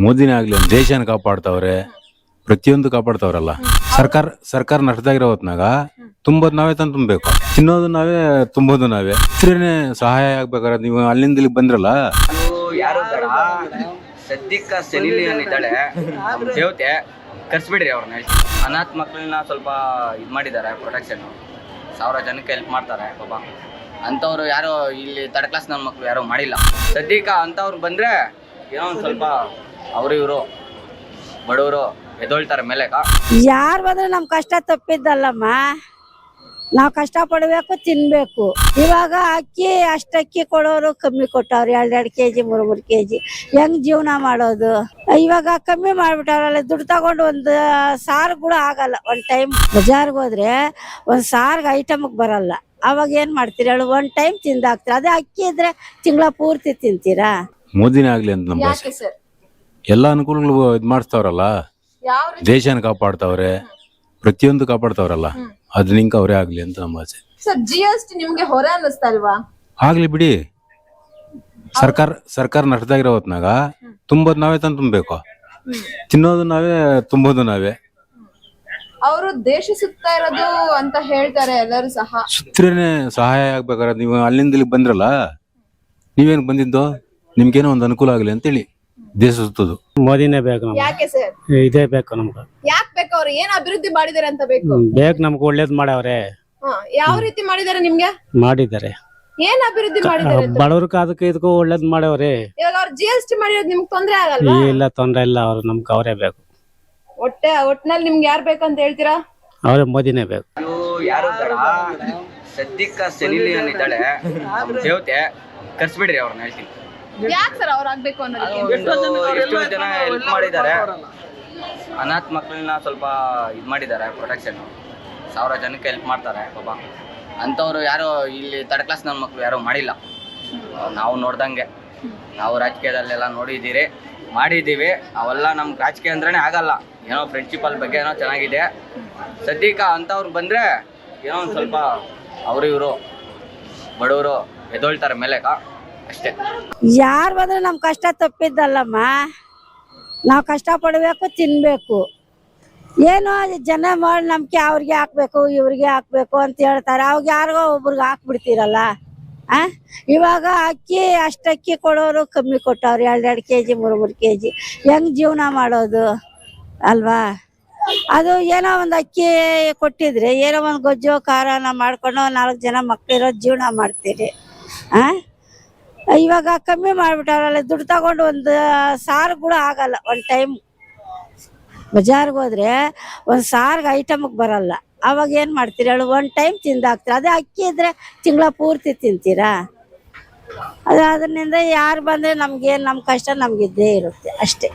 ಮೋದಿನೇ ಆಗ್ಲಿ ದೇಶನ ಕಾಪಾಡ್ತಾವ್ರೆ, ಪ್ರತಿಯೊಂದು ಕಾಪಾಡ್ತಾವ್ರಲ್ಲ. ಸರ್ಕಾರ ನಷ್ಟದಾಗಿರೋ ಹೊತ್ನಾಗ ತುಂಬೋದು ನಾವೇ ತಂದು ತುಂಬಬೇಕು, ತಿನ್ನೋದು ನಾವೇ, ತುಂಬೋದು ನಾವೇ. ಇದ್ರೇನೆ ಸಹಾಯ ಆಗ್ಬೇಕಾದ್ರೆ ನೀವು ಅಲ್ಲಿಂದ ಇಲ್ಲಿಗೆ ಬಂದ್ರಲ್ಲ. ಯಾರು ಸದ್ಯಕ್ಕ ಸೆಲಿಲಿಯನ್ ಇದ್ದಾಳೆ ದೇವತೆ, ಕರ್ಸ್ಬಿಡ್ರಿ ಅವ್ರನ್ನ. ಅನಾಥ ಮಕ್ಕಳನ್ನ ಸ್ವಲ್ಪ ಇದು ಮಾಡಿದ್ದಾರೆ, ಪ್ರೊಟೆಕ್ಷನ್ 1000 ಜನಕ್ಕೆ ಹೆಲ್ಪ್ ಮಾಡ್ತಾರೆ ಪಾಪ. ಅಂಥವ್ರು ಯಾರೋ ಇಲ್ಲಿ ಥರ್ಡ್ ಕ್ಲಾಸ್ ನನ್ನ ಮಕ್ಕಳು ಯಾರೋ ಮಾಡಿಲ್ಲ. ಸದ್ಯಕ್ಕೆ ಅಂಥವ್ರು ಬಂದರೆ ಏನೋ ಒಂದು ಸ್ವಲ್ಪ ಅವರು ಇವರು ಬಡವರು ಎದೊಳ್ತಾರೆ ಮೇಲೆ. ಯಾರು ಬಂದ್ರೆ ನಮ್ಮ ಕಷ್ಟ ತಪ್ಪಿದ್ದಲ್ಲಮ್ಮ, ನಾವು ಕಷ್ಟ ಪಡಬೇಕು, ತಿನ್ಬೇಕು. ಇವಾಗ ಅಕ್ಕಿ ಕೊಡೋರು ಕಮ್ಮಿ ಕೊಟ್ಟವ್ರು, 2 kg 3 kg. ಹೆಂಗ್ ಜೀವನ ಮಾಡೋದು? ಇವಾಗ ಕಮ್ಮಿ ಮಾಡ್ಬಿಟ್ಟವ್ರಲ್ಲ, ದುಡ್ಡು ತಗೊಂಡು ಒಂದು ಸಾರು ಕೂಡ ಆಗಲ್ಲ. ಒಂದ್ ಟೈಮ್ ಬಜಾರ್ಗೆ ಹೋದ್ರೆ ಒಂದ್ ಸಾರ್ಗೆ ಐಟಮ್ಗೆ ಬರಲ್ಲ. ಅವಾಗ ಏನ್ ಮಾಡ್ತೀರಿ ಹೇಳು? ಒಂದ್ ಟೈಮ್ ತಿಂದಾಕ್ತೀರ. ಅದೇ ಅಕ್ಕಿ ಇದ್ರೆ ತಿಂಗಳ ಪೂರ್ತಿ ತಿಂತೀರಾ? ಮೋದಿನೇ ಆಗ್ಲಿ ಅಂತ ನಮ್ಮ ಭಾಷೆ. ಎಲ್ಲಾ ಅನುಕೂಲಗಳು ಇದ್ ಮಾಡಿಸ್ತಾವ್ರಲ್ಲ, ದೇಶನ ಕಾಪಾಡ್ತಾವ್ರೆ, ಪ್ರತಿಯೊಂದು ಕಾಪಾಡ್ತಾವ್ರಲ್ಲ. ಅದ್ ನಿಂಕ ಅವರೇ ಆಗ್ಲಿ ಅಂತ ನಮ್ಮ ಆಸೆ. ಸರ್, GST ನಿಮ್ಗೆ ಹೊರೆ ಅನ್ನಿಸ್ತಲ್ವಾ? ಆಗ್ಲಿ ಬಿಡಿ, ಸರ್ಕಾರ ನಷ್ಟದಾಗಿರೋ ಹೊತ್ನಾಗ ತುಂಬೋದು ನಾವೇ ತಂದು ತುಂಬಬೇಕು, ತಿನ್ನೋದು ನಾವೇ, ತುಂಬೋದು ನಾವೇ. ಅವರು ದೇಶ ಸುತ್ತಾ ಇರೋದು ಅಂತ ಹೇಳ್ತಾರೆ ಎಲ್ಲರೂ ಸಹ. ಸುತ್ತರೇನೆ ಸಹಾಯ ಆಗ್ಬೇಕಾದ್ರೆ ನೀವು ಅಲ್ಲಿಂದ ಇಲ್ಲಿಗೆ ಬಂದ್ರಲ್ಲ. ನೀವೇನ್ ಬಂದಿದ್ದು? ನಿಮ್ಗೇನೋ ಒಂದು ಅನುಕೂಲ ಆಗ್ಲಿ ಅಂತೇಳಿ ದೇಶ ಸುತ್ತೋದು. ಮೋದಿನೇ ಬೇಕು ನಮ್ಗೆ. ಯಾಕೆ ಸರ್? ಇದೇ ಬೇಕು ನಮ್ಗೆ. ಯಾಕೆ ಬೇಕು? ಅವ್ರು ಏನ್ ಅಭಿವೃದ್ಧಿ ಮಾಡಿದಾರೆ ಅಂತ ಬೇಕು? ಬೇಕು, ನಮ್ಗೆ ಒಳ್ಳೇದ್ ಮಾಡವ್ರೆ. ಯಾವ ರೀತಿ ಮಾಡಿದಾರೆ ನಿಮ್ಗೆ? ಮಾಡಿದ್ದಾರೆ. ಏನ್ ಅಭಿವೃದ್ಧಿ ಮಾಡಿದಾರೆ? ಬಡವ್ರಕ ಅದಕ್ಕೆ ಇದಕ್ಕೂ ಒಳ್ಳೇದ್ ಮಾಡವ್ರೆ. ಇವಾಗ ಅವ್ರು GST ಮಾಡಿರೋದು ನಿಮ್ಗೆ ತೊಂದ್ರೆ ಆಗಲ್ವಾ? ಇಲ್ಲ, ತೊಂದ್ರೆ ಇಲ್ಲ. ಅವ್ರು ನಮ್ಗೆ ಅವರೇ ಬೇಕು. ಒಟ್ನಲ್ಲಿ ನಿಮ್ಗೆ ಯಾರು ಬೇಕಂತ ಹೇಳ್ತೀರಾ? ಅವರೇ, ಮೋದಿನೇ ಬೇಕು. ಯಾರು ಸದ್ಯಕ್ಕ ಸೆಲಿಲಿಯನ್ ಇದ್ದಾಳೆ ದೇವತೆ, ಕರ್ಸ್ಬಿಡ್ರಿ ಅವ್ರನ್ನ. ಹೇಳ್ತೀನಿ ಯಾಕೆ ಸರ್ ಅವ್ರು ಆಗ್ಬೇಕು ಅನ್ನೋದಕ್ಕೆ? ಎಷ್ಟೋ ಜನ ಹೆಲ್ಪ್ ಮಾಡಿದ್ದಾರೆ, ಅನಾಥ ಮಕ್ಕಳನ್ನ ಸ್ವಲ್ಪ ಇದು ಮಾಡಿದ್ದಾರೆ, ಪ್ರೊಟೆಕ್ಷನ್ 1000 ಜನಕ್ಕೆ ಹೆಲ್ಪ್ ಮಾಡ್ತಾರೆ ಪಾಪ. ಅಂಥವ್ರು ಯಾರೋ ಇಲ್ಲಿ ಥರ್ಡ್ ಕ್ಲಾಸ್ ನನ್ನ ಮಕ್ಕಳು ಯಾರೋ ಮಾಡಿಲ್ಲ. ನಾವು ನೋಡ್ದಂಗೆ, ನಾವು ರಾಜಕೀಯದಲ್ಲೆಲ್ಲ ಮಾಡಿದ್ದೀವಿ. ಅವೆಲ್ಲ ನಮ್ಗೆ ರಾಜಕೀಯ ಅಂದ್ರೇ ಆಗಲ್ಲ. ಏನೋ ಪ್ರಿನ್ಸಿಪಲ್ ಬಗ್ಗೆ ಏನೋ ಚೆನ್ನಾಗಿದೆ. ಸದ್ಯಕ್ಕೆ ಅಂಥವ್ರು ಬಂದರೆ ಏನೋ ಒಂದು ಸ್ವಲ್ಪ ಅವರು ಇವರು ಬಡವರು ಎದೊಳ್ತಾರೆ ಮೇಲೆ ಅಷ್ಟೇ. ಯಾರು ಬಂದ್ರೆ ನಮ್ಮ ಕಷ್ಟ ತಪ್ಪಿದ್ದಲ್ಲಮ್ಮ, ನಾವು ಕಷ್ಟ ಪಡಬೇಕು, ತಿನ್ಬೇಕು. ಏನೋ ಜನ ಮಾಡಿ ನಂಬಿಕೆ ಅವ್ರಿಗೆ ಹಾಕ್ಬೇಕು, ಇವ್ರಿಗೆ ಹಾಕ್ಬೇಕು ಅಂತ ಹೇಳ್ತಾರೆ. ಅವಾಗ ಯಾರಿಗೋ ಒಬ್ರಿಗೆ ಹಾಕ್ಬಿಡ್ತೀರಲ್ಲ. ಇವಾಗ ಅಕ್ಕಿ ಕೊಡೋರು ಕಮ್ಮಿ ಕೊಟ್ಟವ್ರು, 2 kg 3 kg. ಹೆಂಗ್ ಜೀವನ ಮಾಡೋದು ಅಲ್ವಾ? ಅದು ಏನೋ ಒಂದು ಅಕ್ಕಿ ಕೊಟ್ಟಿದ್ರೆ ಏನೋ ಒಂದು ಗೊಜ್ಜು ಖಾರನ ಮಾಡ್ಕೊಂಡು 4 ಜನ ಮಕ್ಕಳಿರೋ ಜೀವನ ಮಾಡ್ತೀರಿ. ಇವಾಗ ಕಮ್ಮಿ ಮಾಡ್ಬಿಟ್ಟವ್ರಲ್ಲ, ದುಡ್ಡು ತಗೊಂಡು ಒಂದು ಸಾರು ಕೂಡ ಆಗಲ್ಲ. ಒಂದ್ ಟೈಮ್ ಬಜಾರ್ಗೆ ಹೋದ್ರೆ ಒಂದ್ ಸಾರ್ಗೆ ಐಟಮ್ಗೆ ಬರಲ್ಲ. ಅವಾಗ ಏನ್ ಮಾಡ್ತೀರಿ ಹೇಳು? ಒಂದ್ ಟೈಮ್ ತಿಂದಾಕ್ತೀರ. ಅದೇ ಅಕ್ಕಿ ಇದ್ರೆ ತಿಂಗಳ ಪೂರ್ತಿ ತಿಂತೀರಾ? ಅದರಿಂದ ಯಾರು ಬಂದ್ರೆ ನಮ್ಗೇನ್, ನಮ್ ಕಷ್ಟ ನಮ್ಗಿದ್ದೇ ಇರುತ್ತೆ ಅಷ್ಟೇ.